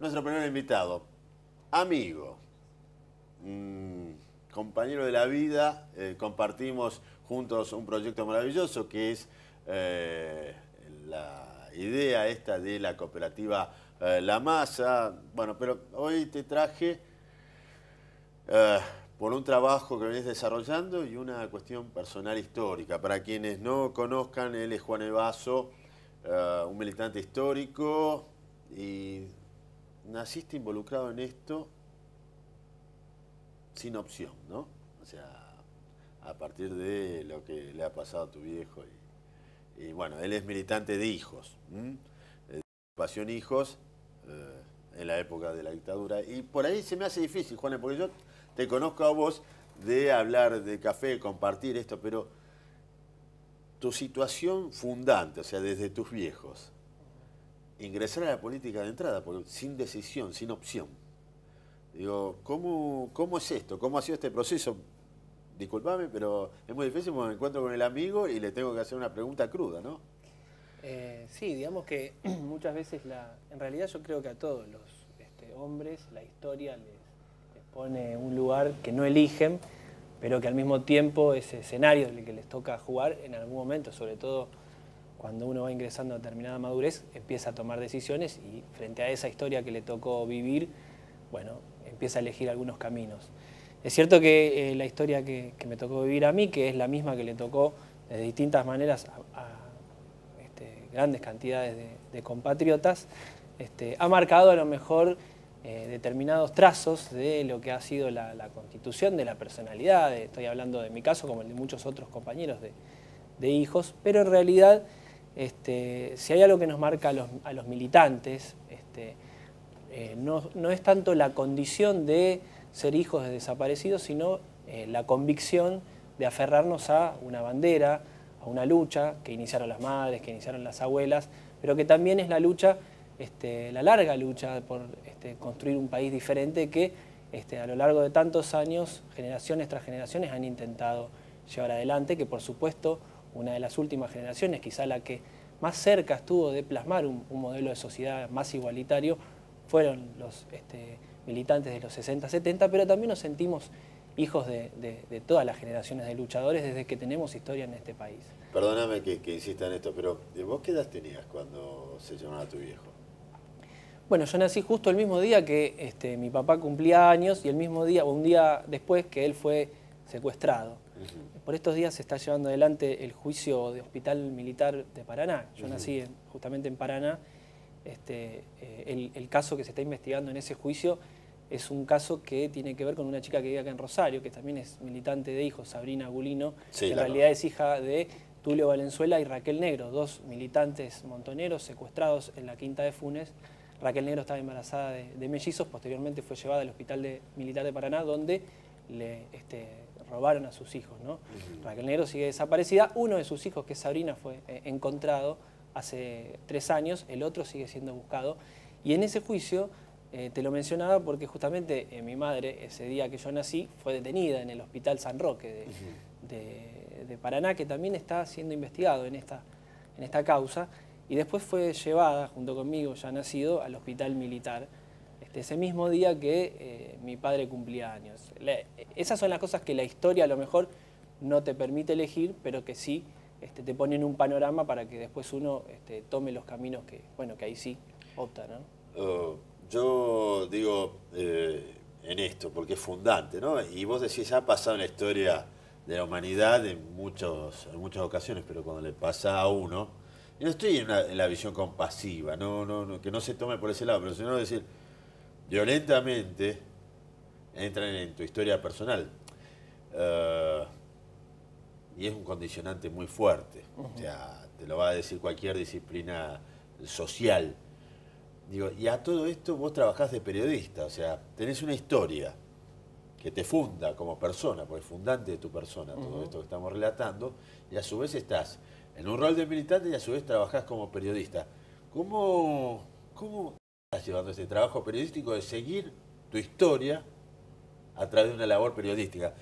nuestro primer invitado, amigo, compañero de la vida, compartimos juntos un proyecto maravilloso que es la idea esta de la cooperativa La Masa. Bueno, pero hoy te traje por un trabajo que venís desarrollando y una cuestión personal histórica. Para quienes no conozcan, él es Juan Evaso, un militante histórico, y naciste involucrado en esto sin opción, ¿no? O sea, a partir de lo que le ha pasado a tu viejo. Y bueno, él es militante de hijos, Pasión Hijos, en la época de la dictadura. Y por ahí se me hace difícil, Juan, porque yo te conozco a vos de hablar de café, compartir esto, pero tu situación fundante, o sea, desde tus viejos, ingresar a la política de entrada, porque sin decisión, sin opción. Digo, ¿cómo es esto? ¿Cómo ha sido este proceso? Disculpame, pero es muy difícil porque me encuentro con el amigo y le tengo que hacer una pregunta cruda, ¿no? Sí, digamos que muchas veces, en realidad yo creo que a todos los hombres la historia les pone un lugar que no eligen, pero que al mismo tiempo ese escenario en el que les toca jugar en algún momento, sobre todo cuando uno va ingresando a determinada madurez, empieza a tomar decisiones y frente a esa historia que le tocó vivir, bueno, empieza a elegir algunos caminos. Es cierto que la historia que me tocó vivir a mí, que es la misma que le tocó de distintas maneras a grandes cantidades de compatriotas, ha marcado a lo mejor determinados trazos de lo que ha sido la constitución de la personalidad. Estoy hablando de mi caso como el de muchos otros compañeros de hijos, pero en realidad si hay algo que nos marca a los militantes, no es tanto la condición de ser hijos de desaparecidos, sino la convicción de aferrarnos a una bandera, a una lucha que iniciaron las madres, que iniciaron las abuelas, pero que también es la lucha, la larga lucha por construir un país diferente que a lo largo de tantos años, generaciones tras generaciones han intentado llevar adelante, que por supuesto una de las últimas generaciones, quizá la que más cerca estuvo de plasmar un modelo de sociedad más igualitario, fueron los militantes de los 60, 70, pero también nos sentimos hijos de todas las generaciones de luchadores desde que tenemos historia en este país. Perdóname que insista en esto, pero ¿vos qué edad tenías cuando se llamaba a tu viejo? Bueno, yo nací justo el mismo día que mi papá cumplía años y el mismo día, o un día después, que él fue secuestrado. Por estos días se está llevando adelante el juicio de Hospital Militar de Paraná. Yo nací justamente en Paraná. El caso que se está investigando en ese juicio es un caso que tiene que ver con una chica que vive acá en Rosario, que también es militante de hijos, Sabrina Gulino, sí, que en realidad es hija de Tulio Valenzuela y Raquel Negro, dos militantes montoneros secuestrados en la Quinta de Funes. Raquel Negro estaba embarazada de mellizos, posteriormente fue llevada al Hospital Militar de Paraná, donde le robaron a sus hijos, ¿no? Raquel Negro sigue desaparecida. Uno de sus hijos, que es Sabrina, fue encontrado hace 3 años, el otro sigue siendo buscado. Y en ese juicio, te lo mencionaba porque justamente mi madre, ese día que yo nací, fue detenida en el Hospital San Roque de Paraná, que también está siendo investigado en esta causa, y después fue llevada, junto conmigo, ya nacido, al Hospital Militar, ese mismo día que mi padre cumplía años. Esas son las cosas que la historia a lo mejor no te permite elegir, pero que sí te ponen un panorama para que después uno tome los caminos que, bueno, que ahí sí opta, ¿no? Yo digo en esto, porque es fundante, ¿no? Y vos decís, ha pasado en la historia de la humanidad en muchas ocasiones, pero cuando le pasa a uno, y no estoy en la visión compasiva, que no se tome por ese lado, pero sino decir, violentamente entran en tu historia personal. Y es un condicionante muy fuerte. O sea, te lo va a decir cualquier disciplina social. Digo, y a todo esto vos trabajás de periodista, o sea, tenés una historia que te funda como persona, porque es fundante de tu persona todo esto que estamos relatando, y a su vez estás en un rol de militante y a su vez trabajás como periodista. ¿Cómo estás llevando este trabajo periodístico de seguir tu historia a través de una labor periodística?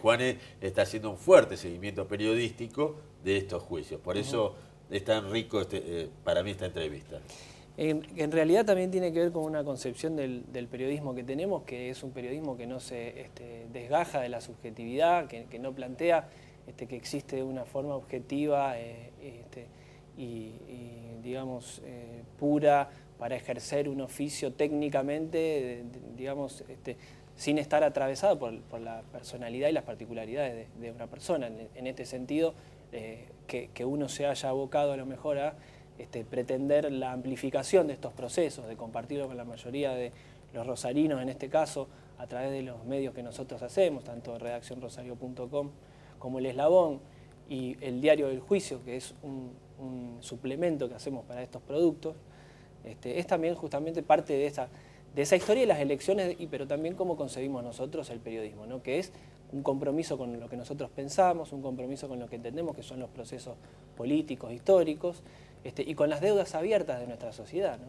Juane está haciendo un fuerte seguimiento periodístico de estos juicios, por eso es tan rico para mí esta entrevista. En realidad también tiene que ver con una concepción del periodismo que tenemos, que es un periodismo que no se desgaja de la subjetividad, que no plantea que existe una forma objetiva y digamos, pura para ejercer un oficio técnicamente, digamos, sin estar atravesado por la personalidad y las particularidades de una persona. En este sentido, que uno se haya abocado a lo mejor a pretender la amplificación de estos procesos, de compartirlo con la mayoría de los rosarinos, en este caso, a través de los medios que nosotros hacemos, tanto redaccionrosario.com como El Eslabón y el Diario del Juicio, que es un suplemento que hacemos para estos productos, es también justamente parte de esa historia de las elecciones, pero también cómo concebimos nosotros el periodismo, ¿no? Que es un compromiso con lo que nosotros pensamos, un compromiso con lo que entendemos que son los procesos políticos, históricos, y con las deudas abiertas de nuestra sociedad, ¿no?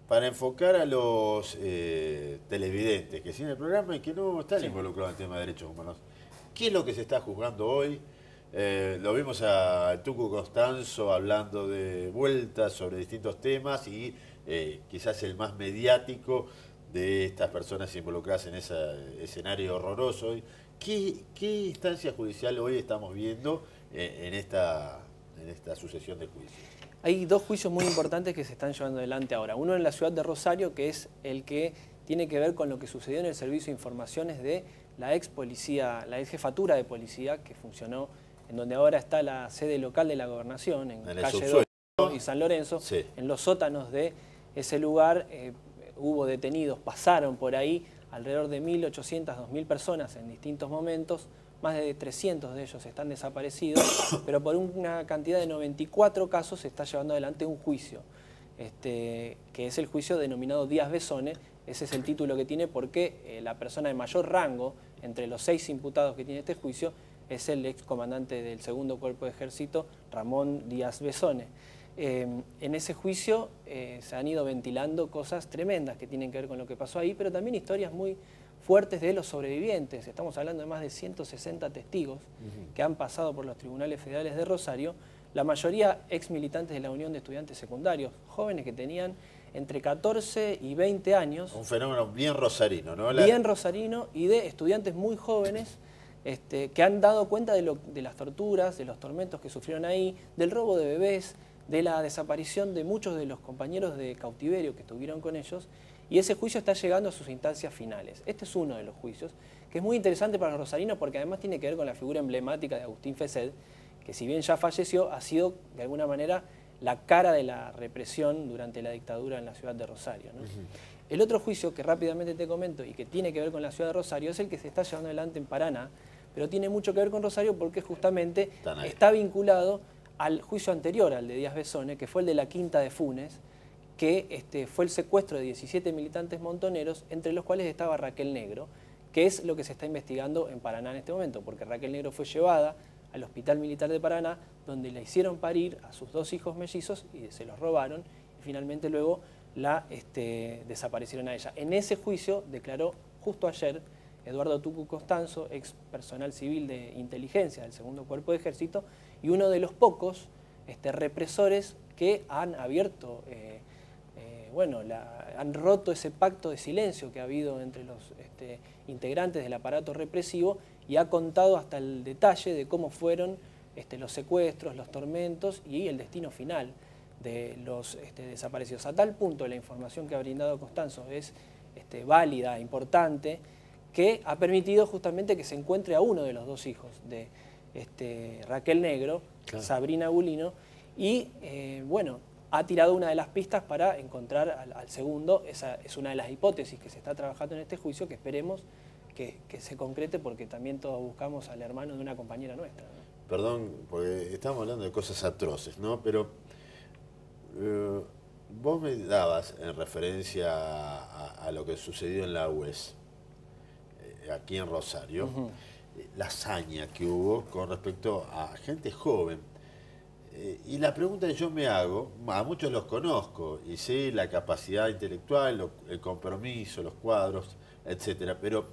Para enfocar a los televidentes que siguen el programa y que no están involucrados en el tema de derechos humanos, ¿qué es lo que se está juzgando hoy? Lo vimos a Tucu Constanzo hablando de vueltas sobre distintos temas y quizás el más mediático de estas personas involucradas en ese escenario horroroso. ¿Qué instancia judicial hoy estamos viendo en esta sucesión de juicios? Hay dos juicios muy importantes que se están llevando adelante ahora. Uno en la ciudad de Rosario, que es el que tiene que ver con lo que sucedió en el Servicio de Informaciones de la ex jefatura de policía que funcionó en donde ahora está la sede local de la gobernación, en calle 2 y San Lorenzo. Sí. En los sótanos de ese lugar hubo detenidos, pasaron por ahí alrededor de 1.800, 2.000 personas en distintos momentos. Más de 300 de ellos están desaparecidos, pero por una cantidad de 94 casos se está llevando adelante un juicio, que es el juicio denominado Díaz Besone. Ese es el título que tiene porque la persona de mayor rango entre los 6 imputados que tiene este juicio es el excomandante del segundo cuerpo de ejército, Ramón Díaz Besone. En ese juicio se han ido ventilando cosas tremendas que tienen que ver con lo que pasó ahí, pero también historias muy fuertes de los sobrevivientes. Estamos hablando de más de 160 testigos que han pasado por los tribunales federales de Rosario, la mayoría ex militantes de la Unión de Estudiantes Secundarios, jóvenes que tenían entre 14 y 20 años. Un fenómeno bien rosarino, ¿no? Bien rosarino y de estudiantes muy jóvenes que han dado cuenta de las torturas, de los tormentos que sufrieron ahí, del robo de bebés, de la desaparición de muchos de los compañeros de cautiverio que estuvieron con ellos, y ese juicio está llegando a sus instancias finales. Este es uno de los juicios, que es muy interesante para los rosarinos porque además tiene que ver con la figura emblemática de Agustín Fesed, que si bien ya falleció, ha sido de alguna manera la cara de la represión durante la dictadura en la ciudad de Rosario, ¿no? El otro juicio que rápidamente te comento y que tiene que ver con la ciudad de Rosario es el que se está llevando adelante en Paraná, pero tiene mucho que ver con Rosario porque justamente está vinculado al juicio anterior, al de Díaz Besone, que fue el de la Quinta de Funes, que fue el secuestro de 17 militantes montoneros, entre los cuales estaba Raquel Negro, que es lo que se está investigando en Paraná en este momento, porque Raquel Negro fue llevada al Hospital Militar de Paraná, donde la hicieron parir a sus 2 hijos mellizos y se los robaron, y finalmente luego la desaparecieron a ella. En ese juicio declaró justo ayer Eduardo Tucu Constanzo, ex personal civil de inteligencia del segundo cuerpo de ejército, y uno de los pocos represores que han abierto, han roto ese pacto de silencio que ha habido entre los integrantes del aparato represivo y ha contado hasta el detalle de cómo fueron los secuestros, los tormentos y el destino final de los desaparecidos. A tal punto la información que ha brindado Constanzo es válida, importante, que ha permitido justamente que se encuentre a uno de los 2 hijos de Raquel Negro, claro, Sabrina Gulino, y ha tirado una de las pistas para encontrar al segundo. Esa es una de las hipótesis que se está trabajando en este juicio, que esperemos que se concrete, porque también todos buscamos al hermano de una compañera nuestra, ¿no? Perdón, porque estamos hablando de cosas atroces, ¿no? Pero vos me dabas en referencia a lo que sucedió en la UES, aquí en Rosario, la hazaña que hubo con respecto a gente joven. Y la pregunta que yo me hago, a muchos los conozco y sé la capacidad intelectual, el compromiso, los cuadros, etcétera, pero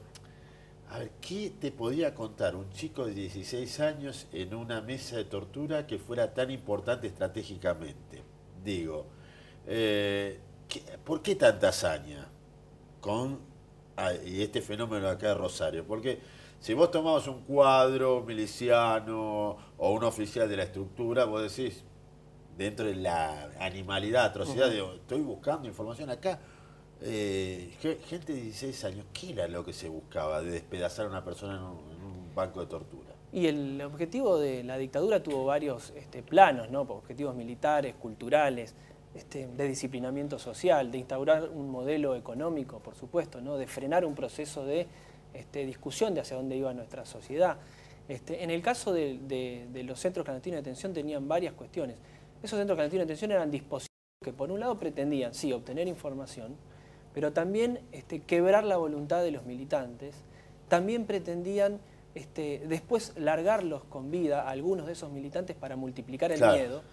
a ver, ¿qué te podía contar un chico de 16 años en una mesa de tortura que fuera tan importante estratégicamente? digo, ¿por qué tanta hazaña y este fenómeno acá de Rosario? Porque si vos tomabas un cuadro miliciano o un oficial de la estructura, vos decís, dentro de la animalidad, atrocidad, digo, estoy buscando información acá. Gente de 16 años, ¿qué era lo que se buscaba de despedazar a una persona en un banco de tortura? Y el objetivo de la dictadura tuvo varios planos, ¿no? Objetivos militares, culturales, de disciplinamiento social, de instaurar un modelo económico, por supuesto, ¿no? De frenar un proceso de discusión de hacia dónde iba nuestra sociedad. En el caso de los centros clandestinos de detención tenían varias cuestiones. Esos centros clandestinos de detención eran dispositivos que por un lado pretendían, sí, obtener información, pero también quebrar la voluntad de los militantes. También pretendían después largarlos con vida a algunos de esos militantes para multiplicar el miedo.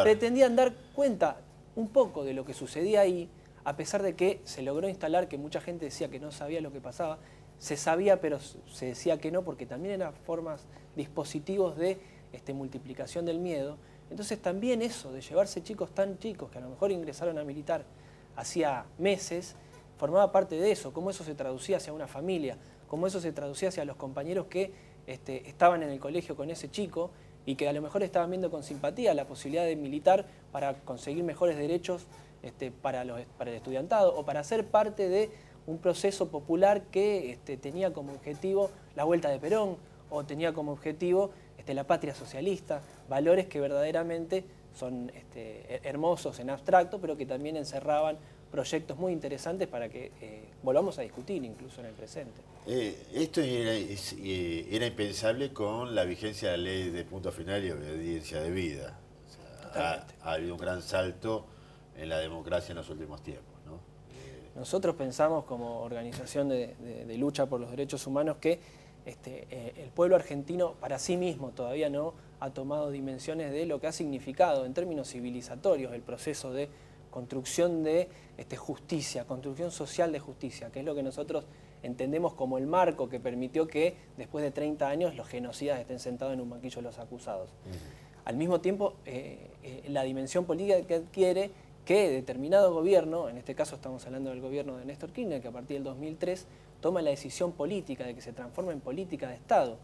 Pretendían dar cuenta un poco de lo que sucedía ahí, a pesar de que se logró instalar que mucha gente decía que no sabía lo que pasaba. Se sabía, pero se decía que no, porque también eran dispositivos de multiplicación del miedo. Entonces también eso, de llevarse chicos tan chicos que a lo mejor ingresaron a militar hacía meses, formaba parte de eso, cómo eso se traducía hacia una familia, cómo eso se traducía hacia los compañeros que estaban en el colegio con ese chico y que a lo mejor estaban viendo con simpatía la posibilidad de militar para conseguir mejores derechos para el estudiantado o para ser parte de un proceso popular que tenía como objetivo la vuelta de Perón o tenía como objetivo la patria socialista, valores que verdaderamente son hermosos en abstracto, pero que también encerraban proyectos muy interesantes para que volvamos a discutir incluso en el presente. Esto era impensable con la vigencia de la ley de punto final y obediencia de vida. O sea, ha habido un gran salto en la democracia en los últimos tiempos, ¿no? Nosotros pensamos como organización de lucha por los derechos humanos que el pueblo argentino para sí mismo todavía no ha tomado dimensiones de lo que ha significado en términos civilizatorios el proceso de construcción de justicia, construcción social de justicia, que es lo que nosotros entendemos como el marco que permitió que después de 30 años los genocidas estén sentados en un banquillo de los acusados. Al mismo tiempo, la dimensión política que adquiere que determinado gobierno, en este caso estamos hablando del gobierno de Néstor Kirchner, que a partir del 2003 toma la decisión política de que se transforma en política de Estado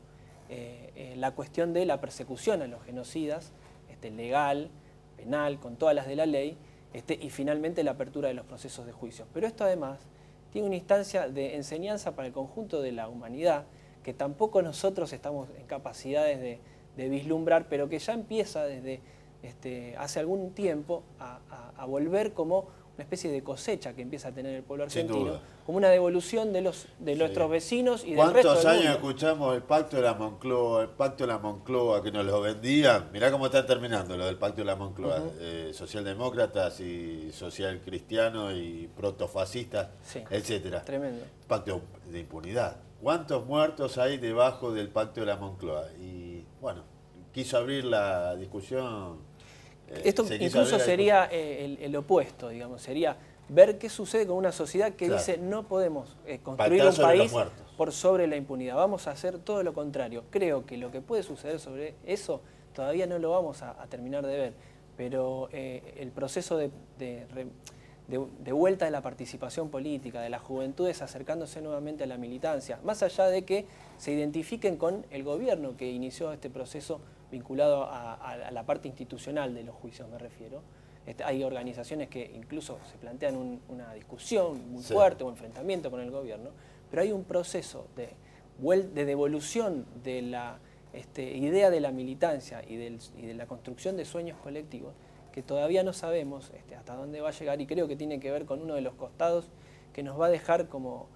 la cuestión de la persecución a los genocidas, legal, penal, con todas las de la ley, y finalmente la apertura de los procesos de juicio. Pero esto además tiene una instancia de enseñanza para el conjunto de la humanidad que tampoco nosotros estamos en capacidades de vislumbrar, pero que ya empieza desde hace algún tiempo a volver como una especie de cosecha que empieza a tener el pueblo argentino, como una devolución de nuestros vecinos y del resto del mundo. ¿Cuántos años escuchamos el pacto de la Moncloa, que nos lo vendían? Mirá cómo está terminando lo del pacto de la Moncloa, socialdemócratas y social cristianos y protofascistas, etcétera. Tremendo. Pacto de impunidad. ¿Cuántos muertos hay debajo del pacto de la Moncloa? Y bueno, quiso abrir la discusión. Esto incluso sería el opuesto, digamos, sería ver qué sucede con una sociedad que dice no podemos construir un país por sobre la impunidad, vamos a hacer todo lo contrario. Creo que lo que puede suceder sobre eso todavía no lo vamos a terminar de ver, pero el proceso de vuelta de la participación política, de las juventudes acercándose nuevamente a la militancia, más allá de que se identifiquen con el gobierno que inició este proceso vinculado a la parte institucional de los juicios, me refiero. Hay organizaciones que incluso se plantean una discusión muy fuerte o enfrentamiento con el gobierno, pero hay un proceso de devolución de la idea de la militancia y de la construcción de sueños colectivos que todavía no sabemos hasta dónde va a llegar, y creo que tiene que ver con uno de los costados que nos va a dejar como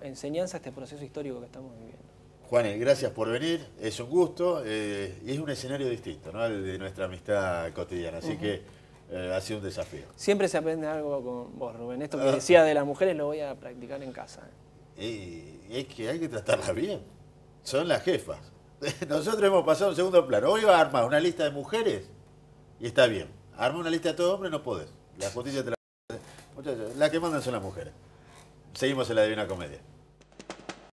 enseñanza este proceso histórico que estamos viviendo. Juanes, gracias por venir, es un gusto y es un escenario distinto, ¿no?, al de nuestra amistad cotidiana, así que ha sido un desafío. Siempre se aprende algo con vos, Rubén. Esto que decías de las mujeres lo voy a practicar en casa. Es que hay que tratarlas bien, son las jefas. Nosotros hemos pasado a un segundo plano. Hoy va a armar una lista de mujeres y está bien. Arma una lista de todos hombres, no podés. La justicia te la... Muchachos, las que mandan son las mujeres. Seguimos en la Divina Comedia.